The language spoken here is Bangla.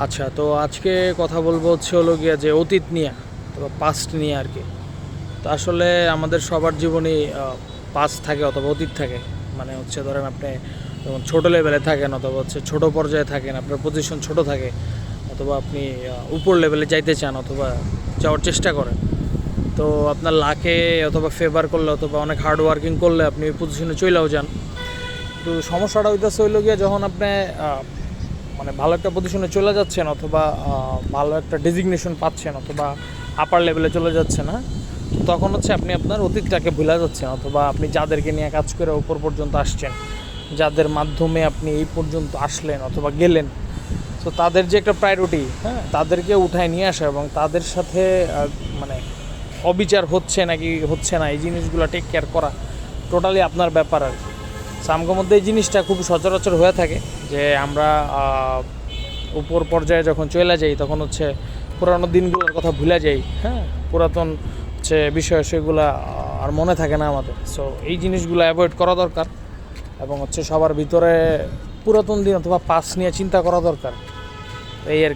আচ্ছা, তো আজকে কথা বলবো হচ্ছে হলো গিয়া যে অতীত নিয়ে অথবা পাস্ট নিয়ে আর কি। তো আসলে আমাদের সবার জীবনেই পাস্ট থাকে অথবা অতীত থাকে। মানে হচ্ছে ধরেন আপনি যখন ছোটো লেভেলে থাকেন অথবা হচ্ছে ছোটো পর্যায়ে থাকেন, আপনার পজিশন ছোট থাকে, অথবা আপনি উপর লেভেলে যাইতে চান অথবা যাওয়ার চেষ্টা করেন। তো আপনার লাকে অথবা ফেভার করলে অথবা অনেক হার্ড ওয়ার্কিং করলে আপনি ওই পজিশনে চলেও যান। তো সমস্যাটা হইতেছে হইল গিয়া যখন আপনি মানে ভালো একটা পজিশনে চলে যাচ্ছেন অথবা ভালো একটা ডেজিগনেশন পাচ্ছেন অথবা আপার লেভেলে চলে যাচ্ছেন, হ্যাঁ, তো তখন হচ্ছে আপনি আপনার অতীতটাকে ভুলে যাচ্ছেন অথবা আপনি যাদেরকে নিয়ে কাজ করে উপর পর্যন্ত আসছেন, যাদের মাধ্যমে আপনি এই পর্যন্ত আসলেন অথবা গেলেন, তো তাদের যে একটা প্রায়োরিটি, হ্যাঁ, তাদেরকে উঠায় নিয়ে আসা এবং তাদের সাথে মানে অবিচার হচ্ছে নাকি হচ্ছে না এই জিনিসগুলো টেক কেয়ার করা টোটালি আপনার ব্যাপার আর কি। সামগো মধ্যে এই জিনিসটা খুব সচরাচর হয়ে থাকে যে আমরা উপর পর্যায়ে যখন চলে যাই তখন হচ্ছে পুরানো দিনগুলোর কথা ভুলে যাই, হ্যাঁ, পুরাতন হচ্ছে বিষয় সেগুলো আর মনে থাকে না আমাদের। সো এই জিনিসগুলো অ্যাভয়েড করা দরকার এবং হচ্ছে সবার ভিতরে পুরাতন দিন অথবা পাস নিয়ে চিন্তা করা দরকার, এই আর কি।